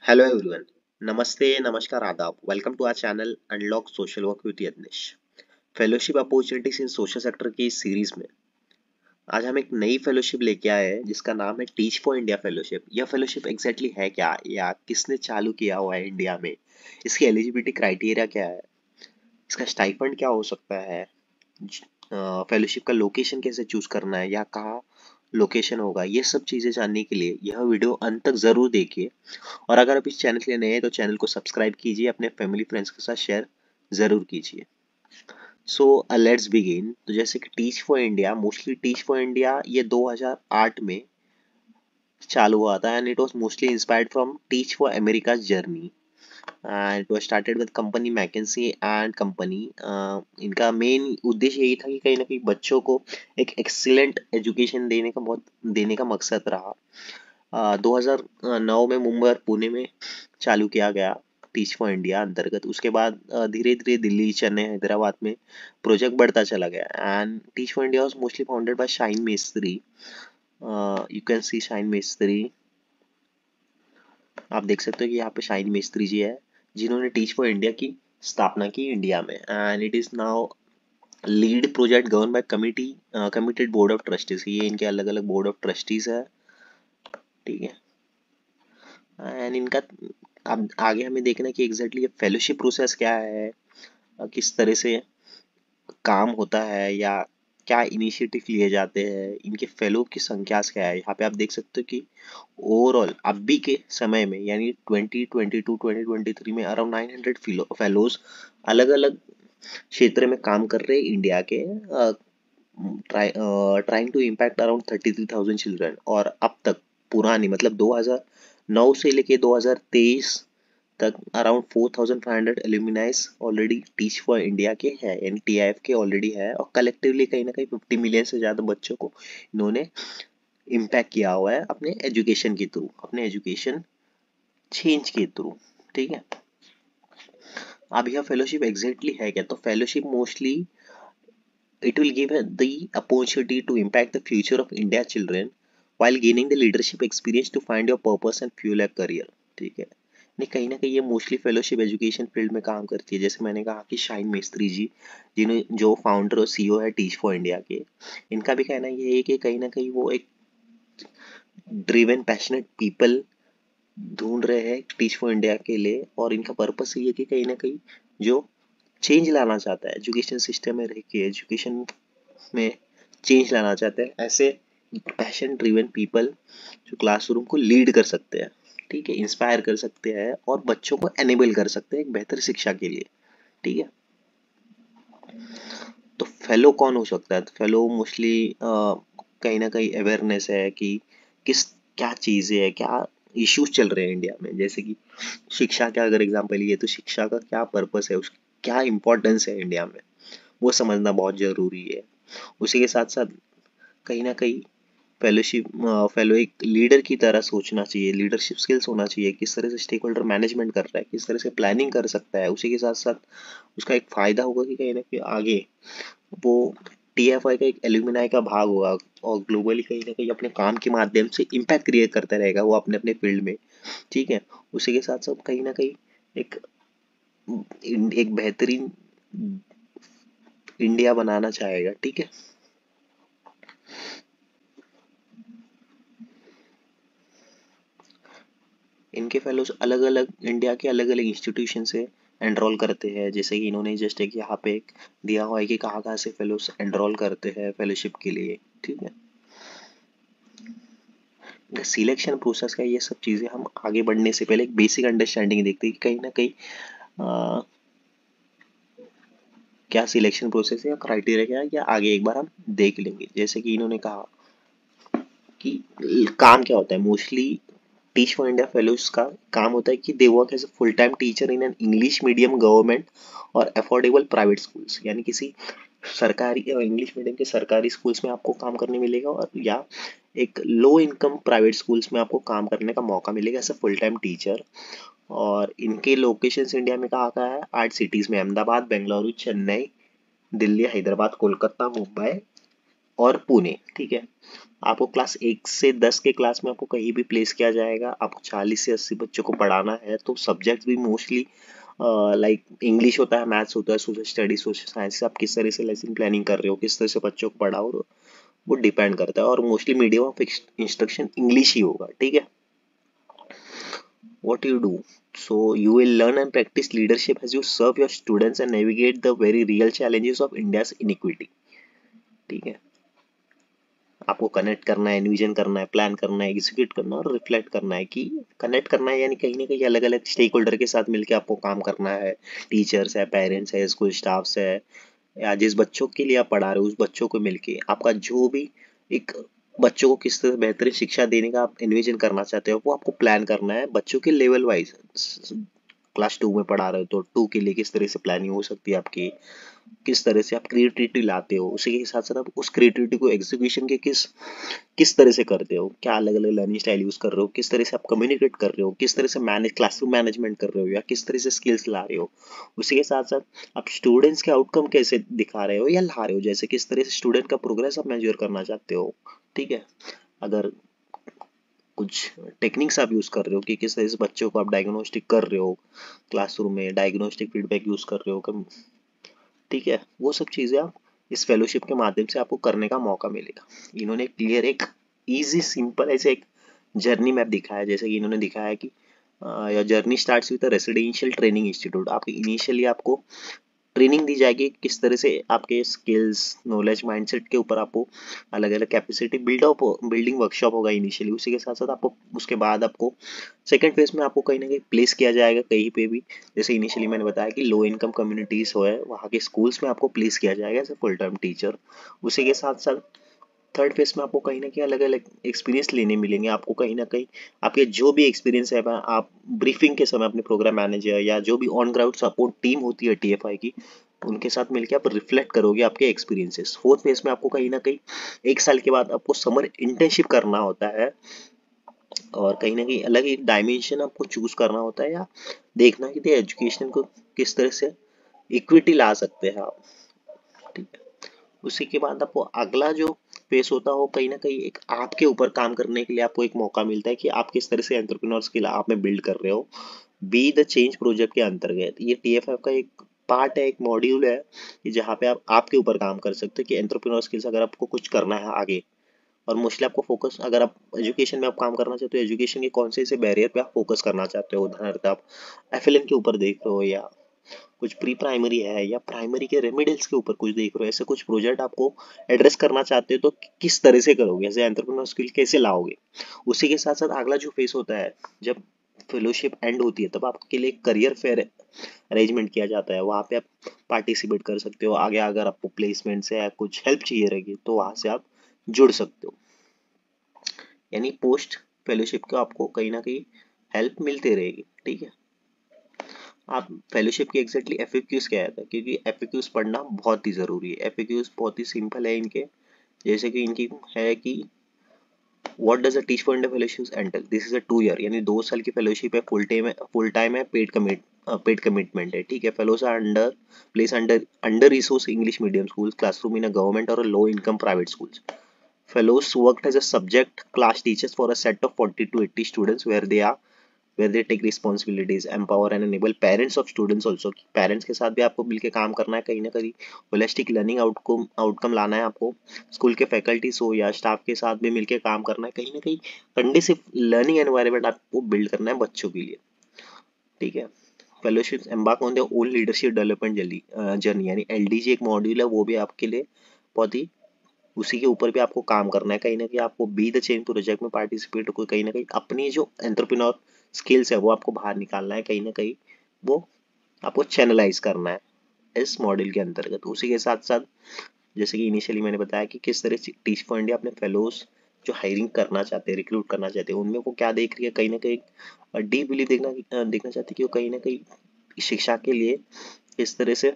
Hello everyone. नमस्ते, नमस्कार, आदाब. Welcome to our channel unlock social work with Yatnesh. Fellowship opportunities in social sector की इस सीरीज में आज हम एक नई फेलोशिप लेके आए हैं जिसका नाम है टीच फॉर इंडिया फेलोशिप. यह फेलोशिप एग्जैक्टली है क्या या किसने चालू किया हुआ है इंडिया में, इसकी एलिजिबिलिटी क्राइटेरिया क्या है, इसका स्टाइपेंड क्या हो सकता है, फेलोशिप का लोकेशन कैसे चूज करना है या कहाँ लोकेशन होगा, ये सब चीज़ें जानने के लिए यह वीडियो अंत तक ज़रूर देखिए. और अगर आप इस चैनल के लिए नए हैं तो चैनल को सब्सक्राइब कीजिए, अपने फैमिली फ्रेंड्स के साथ शेयर ज़रूर कीजिए. So let's begin. तो जैसे कि teach for India, mostly teach for India ये 2008 में चालू हुआ था and it was mostly inspired from teach for America journey and it was started with company McKinsey and company. इनका मेन उद्देश्य यही था कि कहीं ना कहीं बच्चों को एक एक्सीलेंट एजुकेशन देने का मकसद रहा. 2009 में मुंबई और पुणे में चालू किया गया टीच फॉर इंडिया अंतर्गत. उसके बाद धीरे धीरे दिल्ली, चेन्नई, हैदराबाद में प्रोजेक्ट बढ़ता चला गया and teach for India was mostly founded by shine मिस्त्री. यू कैन सी शाइन मिस्त्री. आप देख सकते हो कि यहाँ पे शाइन मिस्त्री जी है जिन्होंने टीच फॉर इंडिया की स्थापना की इंडिया में and it is now lead project govern by committed board of trustees. ये इनके अलग अलग बोर्ड ऑफ ट्रस्टीज है. ठीक है. एंड इनका अब आगे हमें देखना है कि एग्जैक्टली ये फेलोशिप प्रोसेस क्या है, किस तरह से काम होता है या क्या इनिशिएटिव लिए जाते हैं, इनके फेलो की संख्या क्या है. यहाँ पे आप देख सकते हो कि ओवरऑल अभी के समय में यानी 2022-2023 में अराउंड 900 फेलोज अलग अलग क्षेत्र में काम कर रहे हैं इंडिया के, trying to impact around 33,000 children. और अब तक पुरानी मतलब 2009 से लेके 2023 तक around 4,500 alumni already teach for India के हैं, NTIF के ऑलरेडी है. और कलेक्टिवली कहीं ना कहीं 50 मिलियन से ज़्यादा बच्चों को इन्होंने इम्पैक्ट किया हुआ है अपने एजुकेशन के थ्रू, अपने एजुकेशन चेंज के थ्रू. ठीक है. अब यह फेलोशिप एग्जैक्टली है क्या? तो fellowship mostly it will give the opportunity to impact the future of India children while gaining the leadership experience to find your purpose and fuel a career. ठीक है. नहीं, कहीं ना कहीं ये मोस्टली फेलोशिप एजुकेशन फील्ड में काम करती है. जैसे मैंने कहा कि शाइन मिस्त्री जी जिन्हें जो फाउंडर और CEO है टीच फॉर इंडिया के, इनका भी कहना ये है कि कहीं ना कहीं वो एक ड्रिवन पैशनेट पीपल ढूंढ रहे हैं टीच फॉर इंडिया के लिए. और इनका पर्पस ये है कि कहीं ना कहीं जो चेंज लाना चाहता है एजुकेशन सिस्टम में रह के, एजुकेशन में चेंज लाना चाहते हैं, ऐसे पैशन ड्रिवन पीपल जो क्लासरूम को लीड कर सकते हैं, ठीक है, इंस्पायर कर सकते हैं और बच्चों को एनेबल कर सकते हैं एक बेहतर शिक्षा के लिए. ठीक है. तो फेलो कौन हो सकता है? तो फेलो मोस्टली कहीं ना कहीं अवेयरनेस है कि किस क्या चीज़ें है, क्या इश्यूज चल रहे हैं इंडिया में. जैसे कि शिक्षा का अगर एग्जांपल लिए तो शिक्षा का क्या पर्पस है, उसकी क्या इम्पोर्टेंस है इंडिया में, वो समझना बहुत ज़रूरी है. उसी के साथ साथ कहीं ना कहीं फेलोशिप फेलो एक लीडर की तरह सोचना चाहिए, लीडरशिप स्किल्स होना चाहिए, किस तरह से स्टेक होल्डर मैनेजमेंट कर रहा है, किस तरह से प्लानिंग कर सकता है. उसी के साथ साथ उसका एक फायदा होगा कि कहीं ना कहीं आगे वो TFI का एक एल्यूमिनाई का भाग होगा और ग्लोबली कहीं ना कहीं अपने काम के माध्यम से इम्पैक्ट क्रिएट करता रहेगा वो अपने अपने फील्ड में. ठीक है. उसी के साथ साथ कहीं ना कहीं एक एक बेहतरीन इंडिया बनाना चाहेगा. ठीक है. इनके फेलोज अलग अलग इंडिया के अलग अलग इंस्टीट्यूशन से एनरोल करते हैं. जैसे कि इन्होंने जस्ट एक यहाँ पे एक दिया हुआ है कि कहाँ कहाँ से फेलोज एनरोल करते हैं फेलोशिप के लिए. ठीक है. इनका सिलेक्शन प्रोसेस का ये सब चीज़ें हम आगे बढ़ने से पहले एक बेसिक अंडरस्टैंडिंग देखते हैं कि कहीं ना कहीं अ, क्या सिलेक्शन प्रोसेस है या क्राइटेरिया क्या है, या आगे एक बार हम देख लेंगे. जैसे कि इन्होंने कहा कि काम क्या होता है. Mostly teach for India fellows का काम होता है कि they work as a full time teacher in an English medium government और अफोर्डेबल प्राइवेट स्कूल्स. यानी किसी सरकारी या इंग्लिश मीडियम के सरकारी स्कूल्स में आपको काम करने मिलेगा और या एक लो इनकम प्राइवेट स्कूल्स में आपको काम करने का मौका मिलेगा as a full time teacher. और इनके लोकेशंस इंडिया में कहाँ कहाँ है? 8 सिटीज में, अहमदाबाद, बेंगलुरु, चेन्नई, दिल्ली, हैदराबाद, कोलकाता, मुंबई और पुणे, ठीक है। आपको क्लास 1 से 10 के क्लास में आपको कहीं भी प्लेस किया जाएगा। आपको 40 से 80 बच्चों को पढ़ाना है, तो सब्जेक्ट भी मोस्टली लाइक इंग्लिश होता है, मैथ्स होता है, सोशल स्टडी, सोशल साइंस। आप किस तरह से लेसन प्लानिंग कर रहे हो, किस तरह से बच्चों को पढ़ाओ, वो डिपेंड करता है। और mostly medium of instruction English ही होगा, ठीक है। What you do, so you will learn and practice leadership as you serve your students and navigate the very real challenges of India's inequity, ठीक है। आपको कनेक्ट करना है, एनविजन करना है, प्लान करना है, एग्जीक्यूट करना है और रिफ्लेक्ट करना है। कि कनेक्ट करना है यानी कहीं ना कहीं अलग अलग स्टेक होल्डर के साथ मिलकर आपको काम करना है। टीचर्स है, पेरेंट्स है, स्कूल स्टाफ्स है, या जिस बच्चों के लिए आप पढ़ा रहे हो उस बच्चों को मिलके आपका जो भी एक बच्चों को किस तरह बेहतरीन शिक्षा देने का आप इन्विजन करना चाहते हो, वो आपको प्लान करना है बच्चों के लेवल वाइज। क्लास 2 में पढ़ा रहे हो तो 2 के लिए किस तरह से प्लानिंग हो सकती है आपकी, किस तरह से आप क्रिएटिविटी लाते हो, उसी के साथ साथ आप उस क्रिएटिविटी को एग्जीक्यूशन के किस किस तरह से करते हो, क्या अलग अलग लर्निंग स्टाइल यूज कर रहे हो, किस तरह से आप कम्युनिकेट कर रहे हो, किस तरह से मैनेज क्लासरूम मैनेजमेंट कर रहे हो, या किस तरह से स्किल्स ला रहे हो। उसी के साथ साथ आप स्टूडेंट्स के आउटकम कैसे दिखा रहे हो या ला रहे हो, जैसे किस तरह से स्टूडेंट का प्रोग्रेस आप मेजर करना चाहते हो, ठीक है। अगर कुछ टेक्निक्स आप यूज कर रहे हो कि किस तरह से बच्चों को आप डायग्नोस्टिक कर रहे हो, क्लासरूम में डायग्नोस्टिक फीडबैक यूज कर रहे हो, ठीक है। वो सब चीजें आप इस फेलोशिप के माध्यम से आपको करने का मौका मिलेगा। इन्होंने क्लियर एक इजी सिंपल ऐसे एक जर्नी मैप दिखाया, जैसे कि इन्होंने दिखाया कि your journey starts with residential training institute. आपकी इनिशियली आपको ट्रेनिंग दी जाएगी किस तरह से आपके स्किल्स, नॉलेज, माइंडसेट के ऊपर आपको अलग अलग कैपेसिटी बिल्डिंग वर्कशॉप होगा इनिशियली। उसी के साथ साथ आपको उसके बाद आपको सेकंड फेज में आपको कहीं ना कहीं प्लेस किया जाएगा कहीं पे भी। जैसे इनिशियली मैंने बताया कि लो इनकम कम्युनिटीज हो है वहाँ के स्कूल्स में आपको प्लेस किया जाएगा as a full time teacher. उसी के साथ साथ थर्ड फेज में आपको कहीं ना कहीं अलग अलग एक्सपीरियंस लेने मिलेंगे। आपको कहीं ना कहीं आपके जो भी एक्सपीरियंस है, आप ब्रीफिंग के समय अपने प्रोग्राम मैनेजर या जो भी ऑन ग्राउंड सपोर्ट टीम होती है टीएफआई की, उनके साथ मिलकर आप रिफ्लेक्ट करोगे आपके एक्सपीरियंसेस। फोर्थ फेज में आपको कहीं ना कहीं 1 साल के बाद आपको समर इंटर्नशिप करना होता है, और कहीं ना कहीं अलग एक डायमेंशन आपको चूज करना होता है, या देखना कि एजुकेशन को किस तरह से इक्विटी ला सकते हैं आप, ठीक है। उसी के बाद आपको अगला जो फेस होता है वो कहीं ना कहीं एक आपके ऊपर काम करने के लिए आपको एक मौका मिलता है कि आप किस तरह से एंटरप्रेन्योर स्किल आप में बिल्ड कर रहे हो। बी द चेंज प्रोजेक्ट के अंतर्गत ये टीएफएफ का एक पार्ट है, एक मॉड्यूल है कि जहाँ पे आप आपके ऊपर काम कर सकते हो कि एंटरप्रेन्योर स्किल्स अगर आपको कुछ करना है आगे। और मोस्टली आपको फोकस, अगर आप एजुकेशन में आप काम करना चाहते हो, एजुकेशन के कौन से ऐसे बैरियर पे आप फोकस करना चाहते हो, उदाहरण आप एफएलएन के ऊपर देख रहे हो, या कुछ प्री प्राइमरी है, या प्राइमरी के रेमिडियल्स के ऊपर कुछ देख रहे हो, ऐसे कुछ प्रोजेक्ट आपको एड्रेस करना चाहते हो, तो किस तरह से करोगे, ऐसे एंटरप्रेन्योर स्किल कैसे लाओगे। उसी के साथ साथ अगला जो फेस होता है, जब फेलोशिप एंड होती है तब आपके लिए करियर फेयर अरेंजमेंट किया जाता है। वहाँ पे आप पार्टिसिपेट कर सकते हो, आगे अगर आपको प्लेसमेंट से या कुछ हेल्प चाहिए रहेगी तो वहाँ से आप जुड़ सकते हो। यानी पोस्ट फेलोशिप को आपको कहीं ना कहीं हेल्प मिलती रहेगी, ठीक है। आप फेलोशिप की एग्जैक्टली एफएक्यूज क्या है, क्योंकि एफएक्यूज पढ़ना बहुत ही जरूरी है। एफएक्यूज बहुत ही सिंपल है इनके, जैसे कि इनकी है कि what does a teach for India fellowship entail. This is a 2 year, यानी 2 साल की फेलोशिप है, फुल टाइम है, पेड कमिटमेंट है, ठीक है। Fellows are under place under resource English medium school classroom in a government और low income private schools. Fellows worked as a subject class teachers for a set of 40 to 80 students where they take responsibilities, empower and enable parents of students also। Parents के साथ भी आपको मिलकर काम करना है, कहीं ना कहीं होलिस्टिक लर्निंग आउटकम लाना है आपको। स्कूल के फैकल्टीज हो या स्टाफ के साथ भी मिलकर काम करना है, कहीं ना कहीं कंडीसिव लर्निंग एनवायरनमेंट आपको बिल्ड करना है बच्चों के लिए, ठीक है। Fellowship embark on the own leadership development journey, यानी एलडीजी एक मॉड्यूल है, वो भी आपके लिए बहुत ही उसी के ऊपर भी आपको काम करना है। कहीं ना कहीं आपको बी द चेंज प्रोजेक्ट में पार्टिसिपेट को कहीं ना कहीं अपनी जो एंटरप्रेन्योर स्किल्स है वो आपको बाहर निकालना है, कहीं ना कहीं वो आपको चैनलाइज करना है इस मॉडल के अंतर्गत। उसी के साथ साथ जैसे कि इनिशियली मैंने बताया कि किस तरह से टीच फॉर इंडिया अपने फेलोज जो हायरिंग करना चाहते हैं, रिक्रूट करना चाहते हैं, उनमें वो क्या देख रही है, कहीं ना कहीं डीप बिलीव देखना चाहती है कि वो कहीं ना कहीं शिक्षा के लिए किस तरह से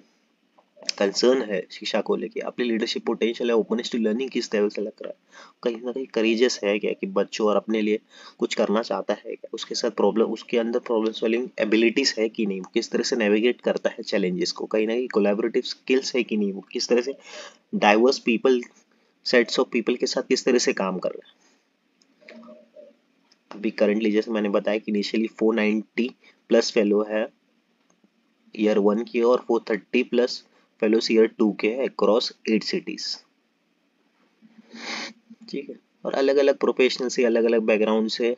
कंसर्न है, शिक्षा को लेके अपनी लीडरशिप पोटेंशियल है, ओपननेस टू लर्निंग किस लेवल से लग रहा है, कहीं ना कहीं करेजियस है क्या कि बच्चों और अपने लिए कुछ करना चाहता है क्या, उसके साथ प्रॉब्लम, उसके अंदर प्रॉब्लम सॉल्विंग एबिलिटीज है कि नहीं, किस तरह से नेविगेट करता है चैलेंजेस को, कहीं ना कहीं कोलैबोरेटिव स्किल्स है कि नहीं, वो किस तरह से diverse people sets of people के साथ किस तरह से काम कर रहे हैं। अभी करंटली जैसे मैंने बताया कि इनिशियली 490 प्लस फेलो है ईयर 1 की और 430 प्लस फेलोस ईयर 2 के है अक्रॉस 8 सिटीज। ठीक है, और अलग अलग प्रोफेशनल से अलग अलग बैकग्राउंड से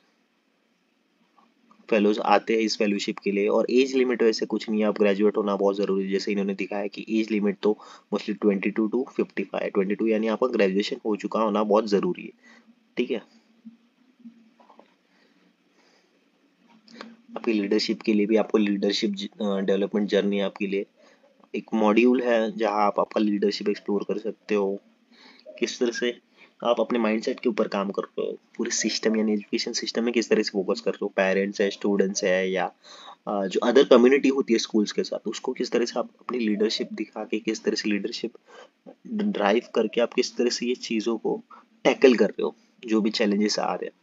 फेलोज आते हैं इस फेलोशिप के लिए। और एज लिमिट वैसे कुछ नहीं है, आप ग्रेजुएट होना बहुत ज़रूरी है। जैसे इन्होंने दिखाया कि एज लिमिट तो मोस्टली 22 टू 55, 22 यानी आपका ग्रेजुएशन हो चुका होना बहुत ज़रूरी है। ठीक है, आपकी लीडरशिप के लिए भी, आपको लीडरशिप डेवलपमेंट जर्नी आपके लिए एक मॉड्यूल है जहां आप आपका लीडरशिप एक्सप्लोर कर सकते हो। किस तरह से आप अपने माइंडसेट के ऊपर काम कर रहे हो, पूरे सिस्टम यानी एजुकेशन सिस्टम में किस तरह से फोकस कर रहे हो, पेरेंट्स है, स्टूडेंट्स है, या जो अदर कम्युनिटी होती है स्कूल्स के साथ, उसको किस तरह से आप अपनी लीडरशिप दिखा के, किस तरह से लीडरशिप ड्राइव करके आप किस तरह से ये चीज़ों को टैकल कर रहे हो, जो भी चैलेंजेस आ रहे हैं।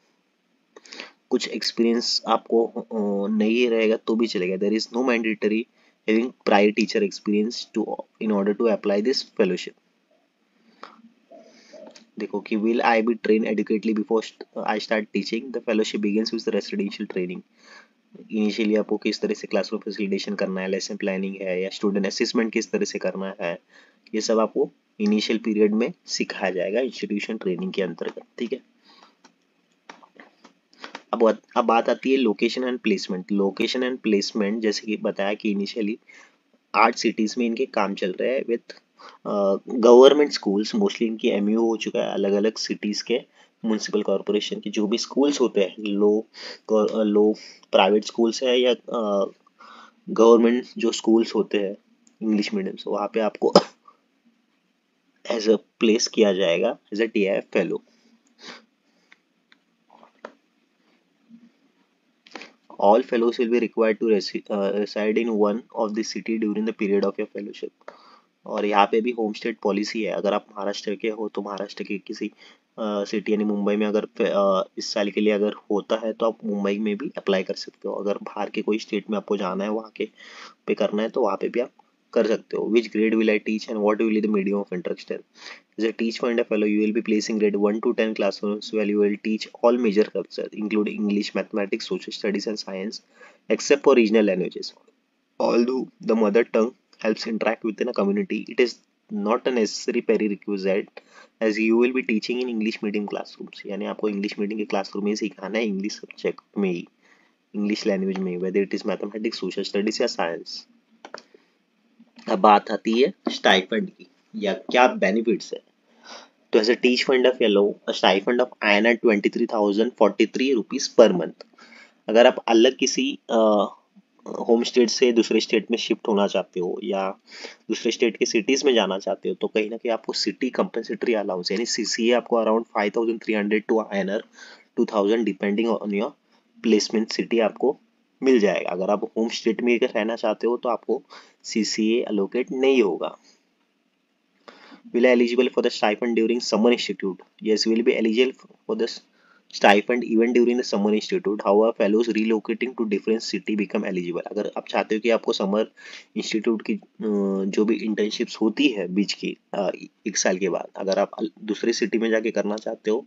कुछ एक्सपीरियंस आपको नहीं रहेगा तो भी चलेगा, there is no mandatory having prior teacher experience to in order to apply this fellowship. देखो कि will I be train adequately before I start teaching, the fellowship begins with residential training. Initially आपको किस तरह से classroom facilitation करना है, lesson planning है, या स्टूडेंट असेसमेंट किस तरह से करना है, ये सब आपको इनिशियल पीरियड में सिखाया जाएगा इंस्टीट्यूशन ट्रेनिंग के अंतर्गत। ठीक है, अब बात आती है location and placement. Location and placement जैसे कि बताया कि इनिशियली 8 सिटीज में इनके काम चल रहे हैं विथ गवर्नमेंट स्कूल्स। मोस्टली इनकी एमयू हो चुका है अलग अलग सिटीज के म्यूनसिपल कॉरपोरेशन की जो भी स्कूल्स होते हैं, लो प्राइवेट स्कूल्स है या गवर्नमेंट जो स्कूल्स होते हैं इंग्लिश मीडियम से, वहाँ पे आपको एज अ प्लेस किया जाएगा as a TIF fellow. All fellows will be required to reside in one of the city during the period of your fellowship। और यहाँ पे भी होम स्टेट पॉलिसी है। अगर आप महाराष्ट्र के हो तो महाराष्ट्र के किसी सिटी यानी मुंबई में अगर इस साल के लिए अगर होता है तो आप मुंबई में भी अप्लाई कर सकते हो। अगर बाहर के कोई स्टेट में आपको जाना है, वहाँ के पे करना है, तो वहाँ पे भी आप कर सकते हो। Which grade will I teach and what will be the medium of instruction. As a teach finder fellow, you will be placing grade 1 to 10 classrooms where you will teach all major subjects, including English, mathematics, social studies, and science, except for regional languages. Although the mother tongue helps interact within a community, it is not a necessary prerequisite as you will be teaching in English medium classrooms। यानी आपको English medium के classroom में ही सिखाना है, English subject में ही, English language में, whether it is mathematics, social studies या science। अब बात आती है स्टाइपेंड की, या क्या बेनिफिट्स है। तो as a teach fund fellow, a stipend of INR 23,043 rupees per month. अगर आप अलग किसी होम स्टेट से दूसरे स्टेट में शिफ्ट होना चाहते हो या दूसरे स्टेट के सिटीज में जाना चाहते हो, तो कहीं ना कहीं आपको सिटी कंपनसेटरी अलाउंस यानी CCA आपको around 5,300 to INR 2,000 depending on your placement city आपको मिल जाएगा। अगर आप होम स्टेट में अगर रहना चाहते हो तो आपको CCA अलोकेट नहीं होगा। Will eligible for the stipend during summer institute? Yes, will be eligible for the stipend even during the summer institute. However, fellows relocating to different city become eligible। अगर आप चाहते हो कि आपको समर इंस्टीट्यूट की जो भी इंटर्नशिप्स होती है बीच की 1 साल के बाद, अगर आप दूसरे सिटी में जाके करना चाहते हो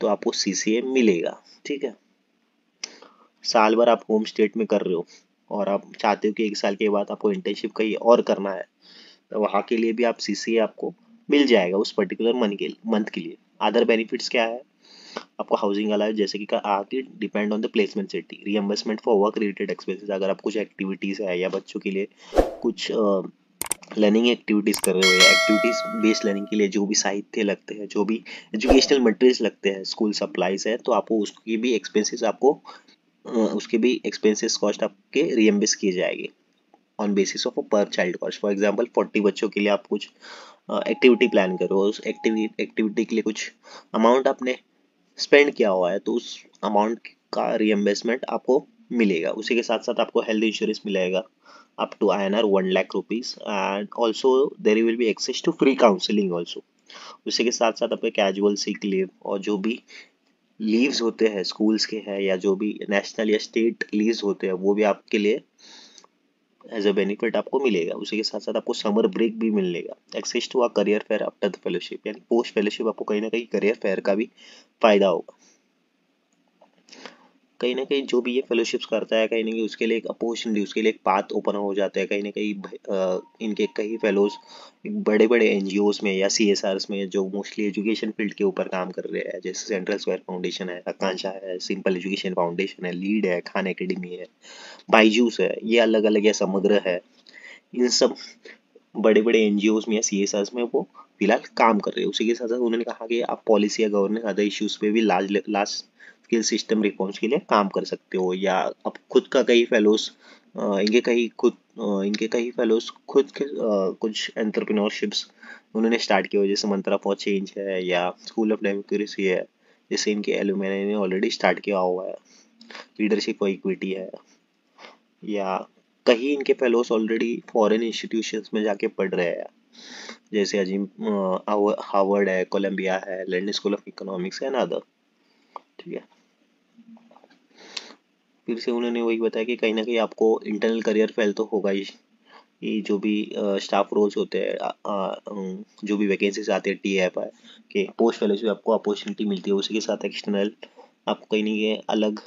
तो आपको CCA मिलेगा। ठीक है, साल भर आप होम स्टेट में कर रहे हो और आप चाहते हो कि 1 साल के बाद आपको इंटर्नशिप कहीं और करना है, तो वहाँ के लिए भी आप CCA आपको मिल जाएगा उस पर्टिकुलर मंथ के लिए। अदर बेनिफिट्स क्या है, आपको हाउसिंग अलाउ जैसे कि आके depend on the placement city, reimbursement for work related expenses. अगर आप कुछ एक्टिविटीज़ है या बच्चों के लिए कुछ लर्निंग एक्टिविटीज़ कर रहे हो या एक्टिविटीज़ बेस्ड लर्निंग के लिए जो भी साहित्य लगते हैं, जो भी एजुकेशनल मटेरियल्स लगते हैं, स्कूल सप्लाईज है, तो आपको उसकी भी एक्सपेंसेस आपको उसके भी एक्सपेंसेस कॉस्ट आपके रियम्बर्स किए जाएंगे ऑन बेसिस ऑफ पर चाइल्ड कॉस्ट। फॉर एग्जांपल 40 बच्चों के लिए आप कुछ एक्टिविटी प्लान करो, उस एक्टिविटी के लिए कुछ अमाउंट आपने स्पेंड किया हुआ है, तो उस अमाउंट का रियम्बर्समेंट आपको मिलेगा। उसी के साथ साथ आपको हेल्थ इंश्योरेंस मिलेगा up to INR 1 lakh rupees, and also there will be access to free counselling also. उसी के साथ साथ आपके कैजुअल सिक लीव और जो भी लीव्स होते हैं स्कूल्स के हैं या जो भी नेशनल या स्टेट लीव्स होते हैं, वो भी आपके लिए एज अ बेनिफिट आपको मिलेगा। उसी के साथ साथ आपको समर ब्रेक भी मिलेगा। Access to a career fair after the fellowship, यानी पोस्ट फेलोशिप आपको कहीं ना कहीं करियर फेयर का भी फायदा होगा। कहीं ना कहीं जो भी ये फेलोशिप्स करता है, कहीं ना कहीं उसके लिए एक अपॉर्चुनिटी, उसके लिए एक पाथ ओपन हो जाता है। कहीं ना कहीं इनके कई फेलोज बड़े बड़े एनजीओस में या सीएसआरस में जो मोस्टली एजुकेशन फील्ड के ऊपर काम कर रहे हैं, जैसे सेंट्रल स्क्वायर फाउंडेशन है, आकांक्षा है, सिंपल एजुकेशन फाउंडेशन है, लीड है, खान एकेडमी है, बाईजूस है, ये अलग अलग या समग्र है। इन सब बड़े बड़े एनजीओस में या सीएसआरस में वो फिलहाल काम कर रहे हैं। उसी के साथ साथ उन्होंने कहा कि आप पॉलिसी या गवर्नेंस अदर इश्यूज पे भी large large scale system reforms के लिए काम कर सकते हो, या आप खुद का कई फेलोज इनके कई फेलोज खुद के कुछ एंटरप्रेन्योरशिप्स उन्होंने स्टार्ट किए हुए, जैसे मंत्रा फॉर चेंज है या स्कूल ऑफ डेमोक्रेसी है, जैसे इनके एलुमनी ने ऑलरेडी स्टार्ट किया हुआ है, लीडरशिप फॉर इक्विटी है, या कहीं इनके फेलोज ऑलरेडी फॉरेन इंस्टीट्यूशंस में जाके पढ़ रहे हैं, जैसे अजीम हार्वर्ड है, कोलंबिया है, लंदन स्कूल ऑफ इकोनॉमिक्स है ना अदर। ठीक है, फिर से उन्होंने वही बताया कि कहीं ना कहीं आपको इंटरनल करियर फेल तो होगा ही। ये जो भी स्टाफ रोल्स होते हैं, जो भी वैकेंसीज आती है टी एफ आई के पोस्ट फेलोशिप, आपको अपॉर्चुनिटी मिलती है। उसी के साथ एक्सटर्नल आपको कहीं नहीं ये अलग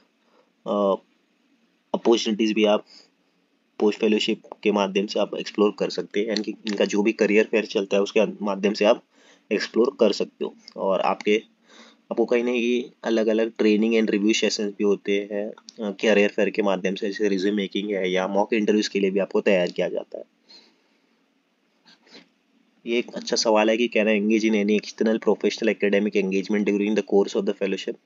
अपॉर्चुनिटीज भी आप पोस्ट फेलोशिप के माध्यम से आप एक्सप्लोर कर सकते हैं, यानी कि इनका जो भी करियर फेयर चलता है उसके माध्यम से आप एक्सप्लोर कर सकते हो। और आपको कहीं ना कहीं अलग अलग ट्रेनिंग एंड रिव्यू सेशंस भी होते हैं करियर फेयर के माध्यम से, जैसे रिज्यूम मेकिंग है या मॉक इंटरव्यूज के लिए भी आपको तैयार किया जाता है। ये एक अच्छा सवाल है कि can I engage in any external professional academic engagement during the course of the fellowship.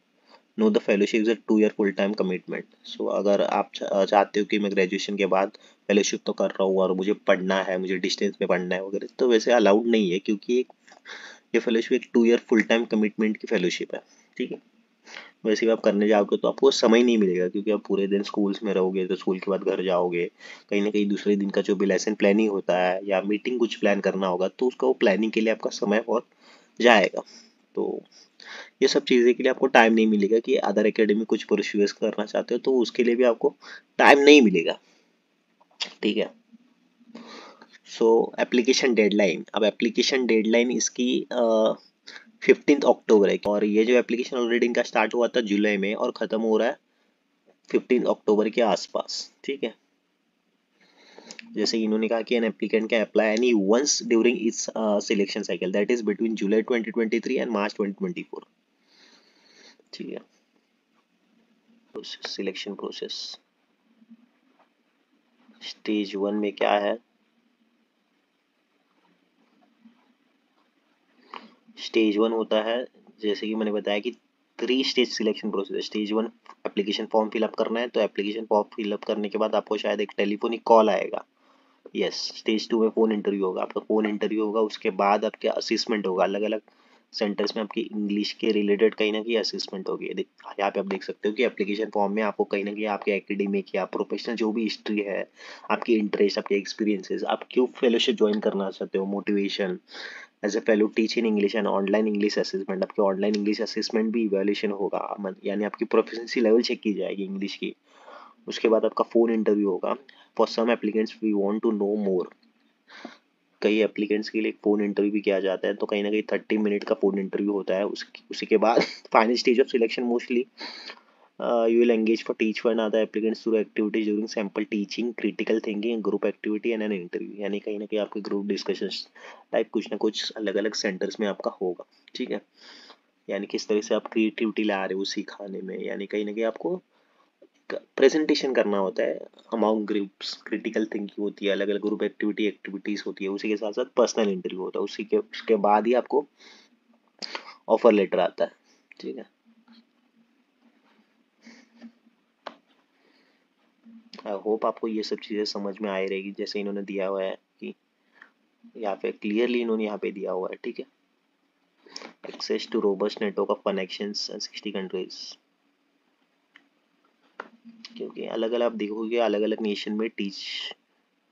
No, the fellowship is a 2 year full time commitment. So अगर आप चाहते हो कि मैं ग्रेजुएशन के बाद फेलोशिप तो कर रहा हूँ और मुझे पढ़ना है, मुझे डिस्टेंस में पढ़ना है वगैरह, तो वैसे अलाउड नहीं है, क्योंकि ये फेलोशिप एक 2 ईयर फुल टाइम कमिटमेंट की फेलोशिप है। ठीक है, वैसे भी आप करने जाओगे तो आपको समय नहीं मिलेगा, क्योंकि आप पूरे दिन स्कूल्स में रहोगे, तो स्कूल के बाद घर जाओगे, कहीं ना कहीं दूसरे दिन का जो भी लेसन प्लानिंग होता है या मीटिंग कुछ प्लान करना होगा, तो उसका वो प्लानिंग के लिए आपका समय बहुत जाएगा। तो ये सब चीज़ें के लिए आपको टाइम नहीं मिलेगा कि अदर एकेडमी कुछ परस्यूज करना चाहते हो, तो उसके लिए भी आपको टाइम नहीं मिलेगा। ठीक है, सो एप्लीकेशन डेडलाइन, अब एप्लीकेशन डेडलाइन इसकी 15 अक्टूबर है, और ये जो एप्लीकेशन ऑलरेडी इनका स्टार्ट हुआ था जुलाई में और ख़त्म हो रहा है 15 अक्टूबर के आसपास। ठीक है, जैसे इन्होंने कहा कि an applicant can apply any once during its selection cycle, that is between July 2023 and March 2024। ठीक है, सिलेक्शन प्रोसेस स्टेज 1 में क्या है? स्टेज 1 होता है, जैसे कि मैंने बताया कि 3 stage selection process. Stage 1 application form fill up करना है, तो एप्लीकेशन फॉर्म फिलअप करने के बाद आपको शायद एक टेलीफोनिक कॉल आएगा। यस, स्टेज 2 में फ़ोन इंटरव्यू होगा, आपका फ़ोन इंटरव्यू होगा, उसके बाद आपके असिस्मेंट होगा, अलग अलग सेंटर्स में आपकी इंग्लिश के रिलेटेड कहीं ना कहीं असिस्मेंट होगी। यहाँ पे आप देख सकते हो कि एप्लीकेशन फॉर्म में आपको कहीं ना कहीं आपके एकेडमिक या प्रोफेशनल जो भी हिस्ट्री है, आपकी इंटरेस्ट, आपके एक्सपीरियंसेस, आप क्यों फेलोशिप ज्वाइन करना चाहते हो, motivation as a fellow, teach in English and online English assessment, आपके ऑनलाइन इंग्लिश असेसमेंट भी इवैल्यूएशन होगा, यानी आपकी प्रोफिशिएंसी लेवल चेक की जाएगी इंग्लिश की। उसके बाद आपका फ़ोन इंटरव्यू होगा। For some applicants we want to know more, कई एप्लीकेंट्स के लिए फ़ोन इंटरव्यू भी किया जाता है, तो कहीं ना कहीं 30 मिनट का फ़ोन इंटरव्यू होता है। उसी के बाद final stage of selection, mostly you will engage for teach for another applicants through activities during sample teaching, critical thinking, group activity and an interview, यानी कहीं ना कहीं आपके ग्रुप डिस्कशंस टाइप कुछ ना कुछ अलग अलग सेंटर्स में आपका होगा। ठीक है, यानी किस तरह से आप क्रिएटिविटी ला रहे हो सिखाने में, यानी कहीं ना कहीं आपको प्रेजेंटेशन करना होता है अमाउंट ग्रुप्स, क्रिटिकल थिंकिंग होती है, अलग अलग ग्रुप एक्टिविटीज होती है, उसी के साथ साथ पर्सनल इंटरव्यू होता है, उसके बाद ही आपको ऑफर लेटर आता है। ठीक है, आई होप आपको ये सब चीज़ें समझ में आई रहेगी, जैसे इन्होंने दिया हुआ है कि यहाँ पे क्लियरली इन्होंने यहाँ पे दिया हुआ है। ठीक है, access to robust network of connections in 60 countries, क्योंकि अलग अलग आप देखोगे अलग अलग नेशन में टीच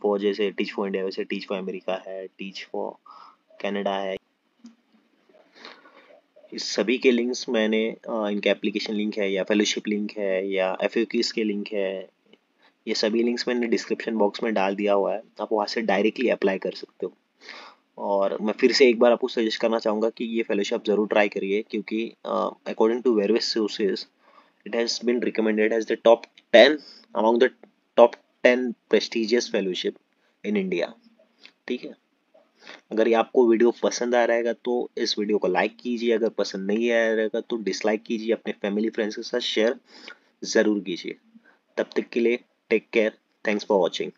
फॉर, जैसे टीच फॉर इंडिया, वैसे टीच फॉर अमेरिका है, टीच फॉर कनाडा है। इस सभी के लिंक्स मैंने इनके एप्लीकेशन लिंक है या फेलोशिप लिंक है या एफएक्यूज के लिंक है ये सभी लिंक्स मैंने डिस्क्रिप्शन बॉक्स में डाल दिया हुआ है, आप वहाँ से डायरेक्टली अप्लाई कर सकते हो। और मैं फिर से एक बार आपको सजेस्ट करना चाहूँगा कि ये फेलोशिप ज़रूर ट्राई करिए, क्योंकि according to various sources it has been recommended as the top 10 among the top 10 prestigious fellowship in India। ठीक है, अगर ये आपको वीडियो पसंद आ रहेगा तो इस वीडियो को लाइक कीजिए, अगर पसंद नहीं आ रहेगा तो डिसलाइक कीजिए, अपने फैमिली फ्रेंड्स के साथ शेयर ज़रूर कीजिए। तब तक के लिए take care, thanks for watching.